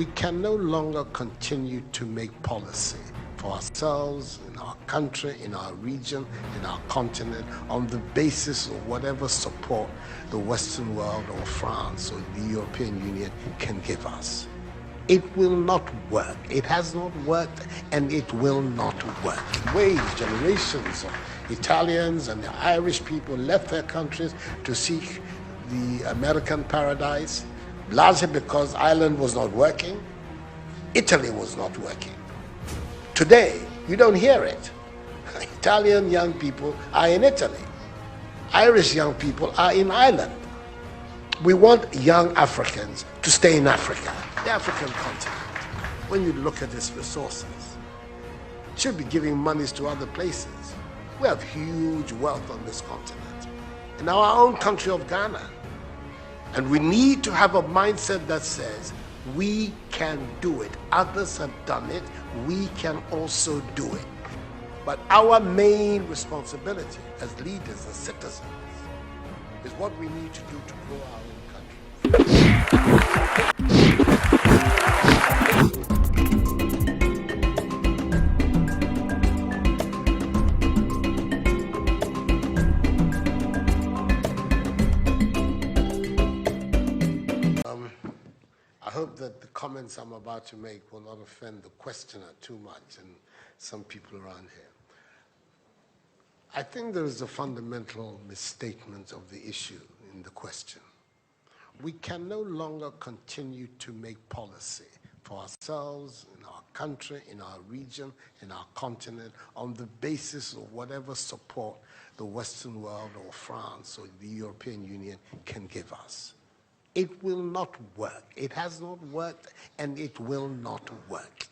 We can no longer continue to make policy for ourselves, in our country, in our region, in our continent, on the basis of whatever support the Western world or France or the European Union can give us. It will not work. It has not worked, and it will not work. Ways, generations of Italians and the Irish people left their countries to seek the American paradise, largely because Ireland was not working, Italy was not working. Today, you don't hear it. Italian young people are in Italy. Irish young people are in Ireland. We want young Africans to stay in Africa, the African continent. When you look at its resources, should be giving monies to other places. We have huge wealth on this continent, in our own country of Ghana. And we need to have a mindset that says, we can do it. Others have done it. We can also do it. But our main responsibility as leaders, as citizens, is what we need to do to grow our own country. I hope that the comments I'm about to make will not offend the questioner too much and some people around here. I think there is a fundamental misstatement of the issue in the question. We can no longer continue to make policy for ourselves, in our country, in our region, in our continent, on the basis of whatever support the Western world or France or the European Union can give us. It will not work. It has not worked, and it will not work.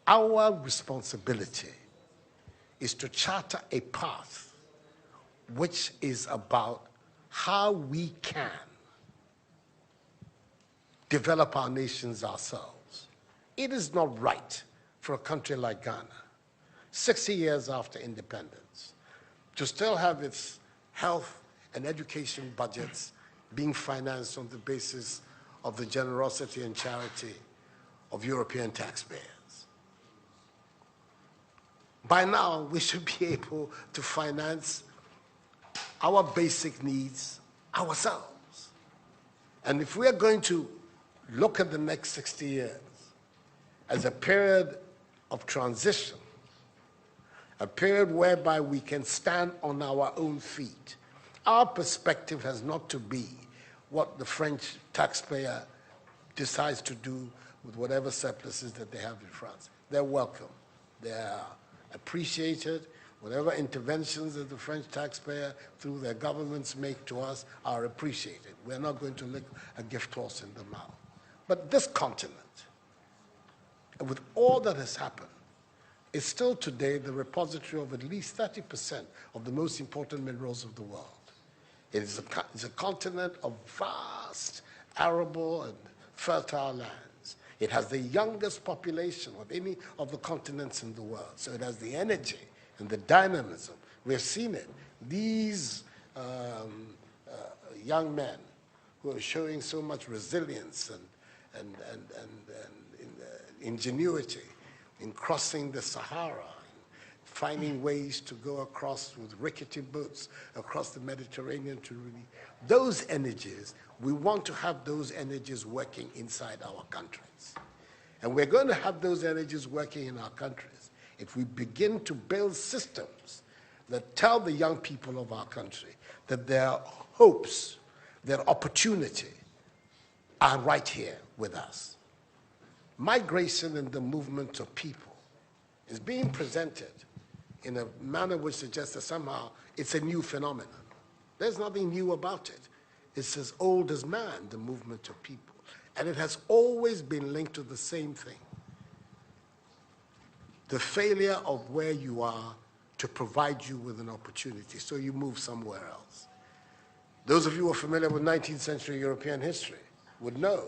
Our responsibility is to charter a path which is about how we can develop our nations ourselves. It is not right for a country like Ghana, 60 years after independence, to still have its health and education budgets being financed on the basis of the generosity and charity of European taxpayers. By now, we should be able to finance our basic needs ourselves. And if we are going to look at the next 60 years as a period of transition, a period whereby we can stand on our own feet, our perspective has not to be what the French taxpayer decides to do with whatever surpluses that they have in France. They're welcome. They're appreciated. Whatever interventions that the French taxpayer through their governments make to us are appreciated. We're not going to lick a gift horse in the mouth. But this continent, with all that has happened, is still today the repository of at least 30% of the most important minerals of the world. It's a continent of vast, arable and fertile lands. It has the youngest population of any of the continents in the world. So it has the energy and the dynamism. We've seen it. These young men who are showing so much resilience and ingenuity in crossing the Sahara, finding ways to go across with rickety boats across the Mediterranean to really, those energies, we want to have those energies working inside our countries. And we're going to have those energies working in our countries if we begin to build systems that tell the young people of our country that their hopes, their opportunity are right here with us. Migration and the movement of people is being presented in a manner which suggests that somehow it's a new phenomenon. There's nothing new about it. It's as old as man, the movement of people. And it has always been linked to the same thing. The failure of where you are to provide you with an opportunity, so you move somewhere else. Those of you who are familiar with 19th century European history would know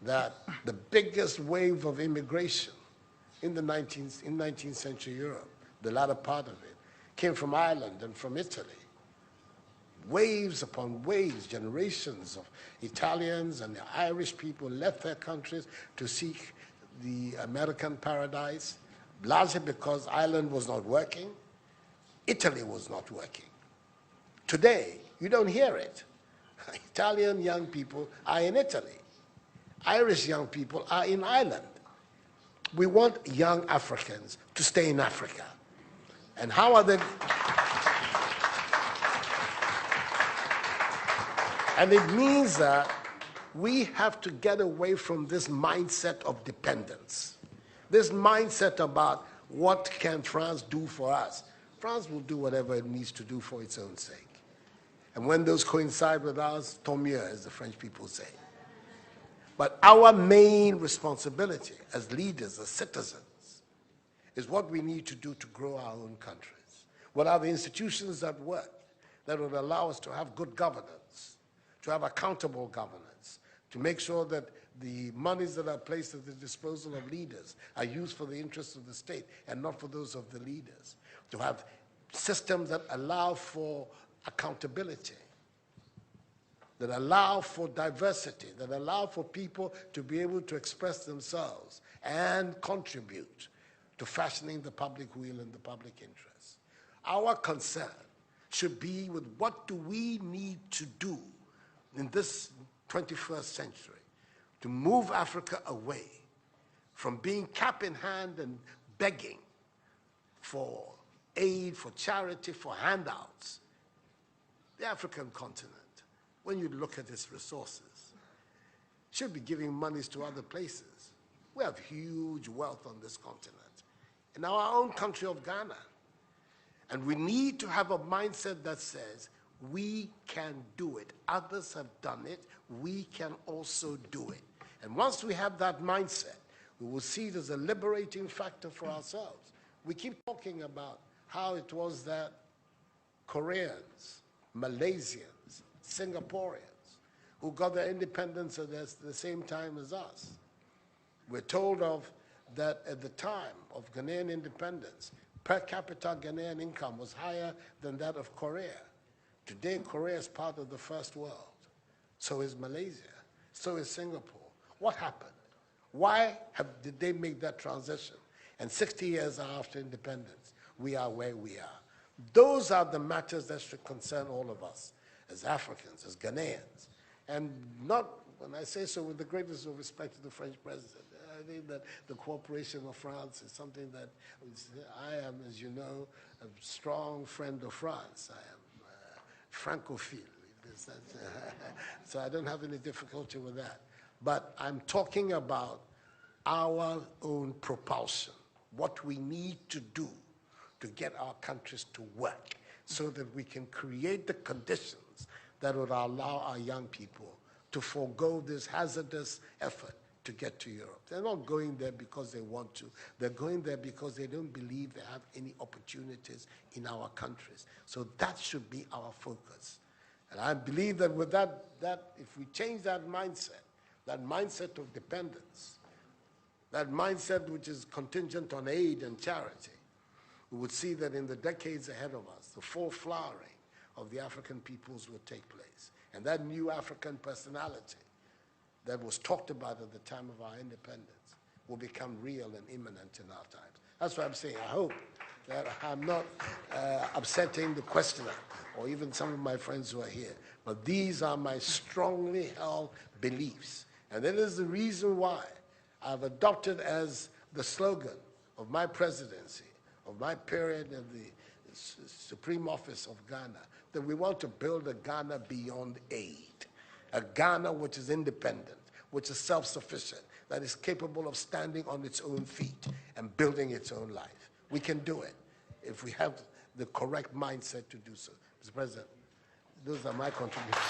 that the biggest wave of immigration in 19th century Europe, the latter part of it, came from Ireland and from Italy. waves upon waves, generations of Italians and the Irish people left their countries to seek the American paradise, largely because Ireland was not working, Italy was not working. Today, you don't hear it. Italian young people are in Italy. Irish young people are in Ireland. We want young Africans to stay in Africa. And how are they? And it means that we have to get away from this mindset of dependence. This mindset about what can France do for us. France will do whatever it needs to do for its own sake. And when those coincide with ours, tant mieux, as the French people say. But our main responsibility as leaders, as citizens, is what we need to do to grow our own countries. What are the institutions that work, that would allow us to have good governance, to have accountable governance, to make sure that the monies that are placed at the disposal of leaders are used for the interests of the state and not for those of the leaders, to have systems that allow for accountability, that allow for diversity, that allow for people to be able to express themselves and contribute to fashioning the public will and the public interest. Our concern should be with what do we need to do in this 21st century to move Africa away from being cap in hand and begging for aid, for charity, for handouts. The African continent, when you look at its resources, should be giving monies to other places. We have huge wealth on this continent, in our own country of Ghana. And we need to have a mindset that says, we can do it. Others have done it. We can also do it. And once we have that mindset, we will see it as a liberating factor for ourselves. We keep talking about how it was that Koreans, Malaysians, Singaporeans, who got their independence at the same time as us. We're told of that at the time of Ghanaian independence, per capita Ghanaian income was higher than that of Korea. Today, Korea is part of the first world. So is Malaysia. So is Singapore. What happened? Why did they make that transition? And 60 years after independence, we are where we are. Those are the matters that should concern all of us as Africans, as Ghanaians. And not, when I say so, with the greatest of respect to the French president, I think that the cooperation of France is something that I am, as you know, a strong friend of France. I am Francophile. So I don't have any difficulty with that. But I'm talking about our own propulsion, what we need to do to get our countries to work so that we can create the conditions that would allow our young people to forego this hazardous effort to get to Europe. They're not going there because they want to. They're going there because they don't believe they have any opportunities in our countries. So that should be our focus. And I believe that with that if we change that mindset of dependence, that mindset which is contingent on aid and charity, we would see that in the decades ahead of us, the full flowering of the African peoples will take place. And that new African personality that was talked about at the time of our independence will become real and imminent in our times. That's what I'm saying. I hope that I'm not upsetting the questioner or even some of my friends who are here. But these are my strongly held beliefs. And that is the reason why I've adopted as the slogan of my presidency, of my period in the Supreme Office of Ghana, that we want to build a Ghana beyond aid, a Ghana which is independent, which is self-sufficient, that is capable of standing on its own feet and building its own life. We can do it if we have the correct mindset to do so. Mr. President, those are my contributions.